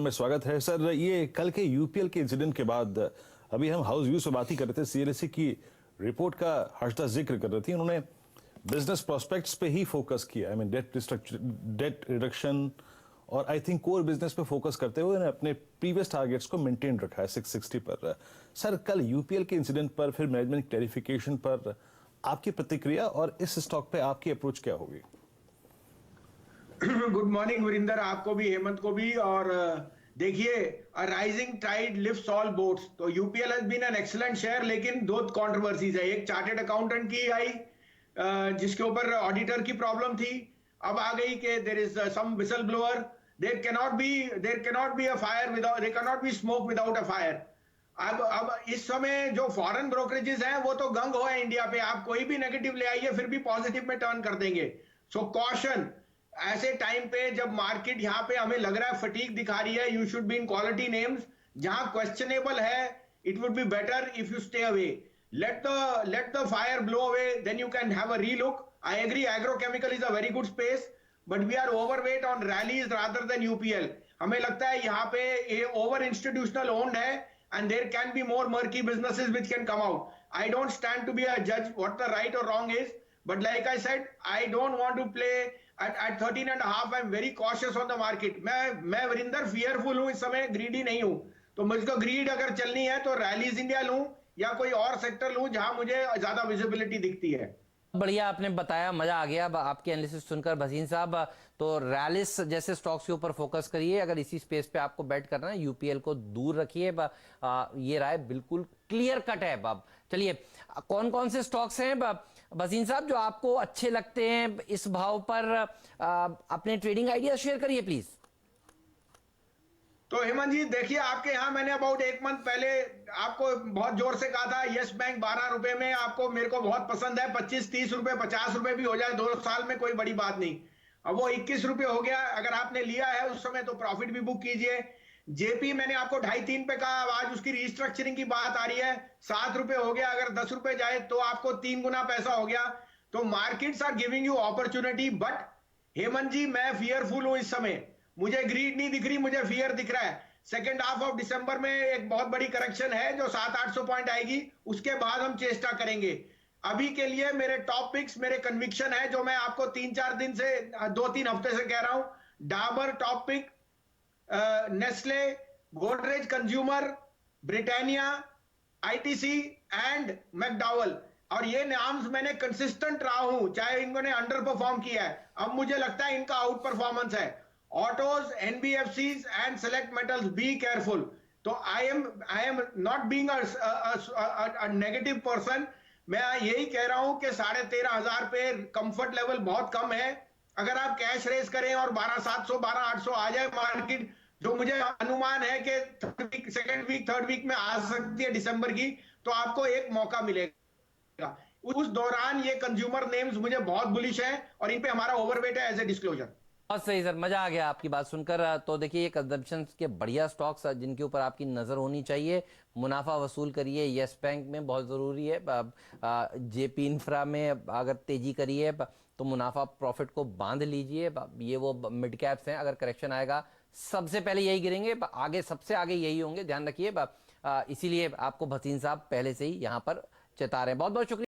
में स्वागत है सर। ये कल के यूपीएल के इंसिडेंट के बाद अभी हम हाउस व्यू से बात ही कर रहे थे, सीएलएसए की रिपोर्ट का हर्षदा जिक्र कर रही थी। उन्होंने बिजनेस प्रोस्पेक्ट्स पे ही फोकस किया, आई मीन डेट रिडक्शन और आई थिंक कोर बिजनेस पे फोकस करते हुए उन्होंने अपने प्रीवियस टारगेट्स को मेंटेन रखा है 660 पर। सर, कल यूपीएल के इंसिडेंट पर, फिर मैनेजमेंट क्लैरिफिकेशन पर आपकी प्रतिक्रिया और इस स्टॉक पे आपकी अप्रोच क्या होगी? गुड मॉर्निंग वीरेंद्र, आपको भी, हेमंत को भी। और देखिए, rising tide lifts all boats. तो UPL has been an excellent share, लेकिन दो कंट्रोवर्सीज है। एक चार्टेड अकाउंटेंट की आई, जिसके ऊपर ऑडिटर की प्रॉब्लम थी। अब आ गई कि there is some whistle blower. There cannot be a fire without, there cannot be smoke without a fire. अब इस समय जो फॉरेन ब्रोकरेजेस हैं वो तो गंग हो है इंडिया पे। आप कोई भी नेगेटिव ले आइए फिर भी पॉजिटिव में टर्न कर देंगे। सो कॉशन, ऐसे टाइम पे जब मार्केट यहाँ पे हमें लग रहा है फटीक दिखा रही है, you should be in quality names. जहां क्वेश्चनेबल है, it would be better if you stay away. let the fire blow away, then you can have a relook. I agree, agrochemical is a very good space, but we are overweight on rallies rather than UPL. हमें लगता है यहाँ पे ये over institutional owned है, and there can be more murky businesses which can come out. I don't stand to be a judge what the right or wrong is, but like I said, I don't want to play at 13 and a half. I'm very cautious on the market. मैं Varinder fearful हूं इस समय, greedy नहीं हूं। तो मुझको grid अगर चलनी है तो रैलीज इंडिया लूं या कोई और सेक्टर लूं जहां मुझे ज्यादा विजिबिलिटी दिखती है। बढ़िया आपने बताया, मजा आ गया अब आपके एनालिसिस सुनकर भसीन साहब। तो रैलिस जैसे स्टॉक्स के ऊपर फोकस करिए, अगर इसी स्पेस पे आपको बेट करना है, यूपीएल को दूर रखिए। ये राय बिल्कुल क्लियर कट है। अब चलिए, कौन कौन से स्टॉक्स हैं भसीन साहब जो आपको अच्छे लगते हैं इस भाव पर? अपने ट्रेडिंग आइडिया शेयर करिए प्लीज। तो हेमंत जी देखिए, आपके यहाँ मैंने अबाउट एक मंथ पहले आपको बहुत जोर से कहा था यस बैंक 12 रुपए में आपको, मेरे को बहुत पसंद है। 25-30 रुपए 50 रुपए भी हो जाए 2 साल में, कोई बड़ी बात नहीं। अब वो 21 रुपए हो गया। अगर आपने लिया है उस समय तो प्रॉफिट भी बुक कीजिए। जेपी मैंने आपको 2.5-3 पे कहा, अब आज उसकी रीस्ट्रक्चरिंग की बात आ रही है, 7 रुपए हो गया। अगर 10 रुपए जाए तो आपको 3 गुना पैसा हो गया। तो markets are giving you opportunity, but Hemant ji मैं फियरफुल हूं इस समय। मुझे ग्रीड नहीं दिख रही, मुझे फियर दिख रहा है। सेकेंड हाफ ऑफ दिसंबर में एक बहुत बड़ी करेक्शन है जो 700-800 पॉइंट आएगी, उसके बाद हम चेष्टा करेंगे। अभी के लिए मेरे टॉप पिक्स, मेरे कन्विक्शन है जो मैं आपको 3-4 दिन से, 2-3 हफ्ते से कह रहा हूं। Dabur top pick, Nestle, Godrej consumer, Britannia, ITC and McDowell. और ये नाम्स मैंने कंसिस्टेंट रहा हूं, चाहे इन्होंने अंडर परफॉर्म किया है, अब मुझे लगता है इनका आउट परफॉर्मेंस है। Autos, NBFCs and select metals, be careful. तो I am not being a negative person. मैं यही कह रहा हूं कि 13,500 पे कंफर्ट लेवल बहुत कम है। अगर आप कैश रेस करें और 12,700 12,800 आ जाए मार्केट, जो मुझे अनुमान है कि सेकेंड वीक थर्ड वीक में आ सकती है दिसंबर की, तो आपको एक मौका मिलेगा। उस दौरान ये कंज्यूमर नेम्स मुझे बहुत बुलिश है और इन पे हमारा ओवरवेट है एज ए डिस्क्लोजर। बहुत सही सर, मजा आ गया आपकी बात सुनकर। तो देखिए, ये कंजम्पशन के बढ़िया स्टॉक्स जिनके ऊपर आपकी नजर होनी चाहिए। मुनाफा वसूल करिए, यस बैंक में बहुत जरूरी है। जेपी इंफ्रा में अगर तेजी करिए तो मुनाफा प्रॉफिट को बांध लीजिए। ये वो मिड कैप्स हैं, अगर करेक्शन आएगा सबसे पहले यही गिरेंगे, आगे सबसे आगे यही होंगे, ध्यान रखिए। इसीलिए आपको भसीन साहब पहले से ही यहाँ पर चेता रहे हैं। बहुत बहुत शुक्रिया।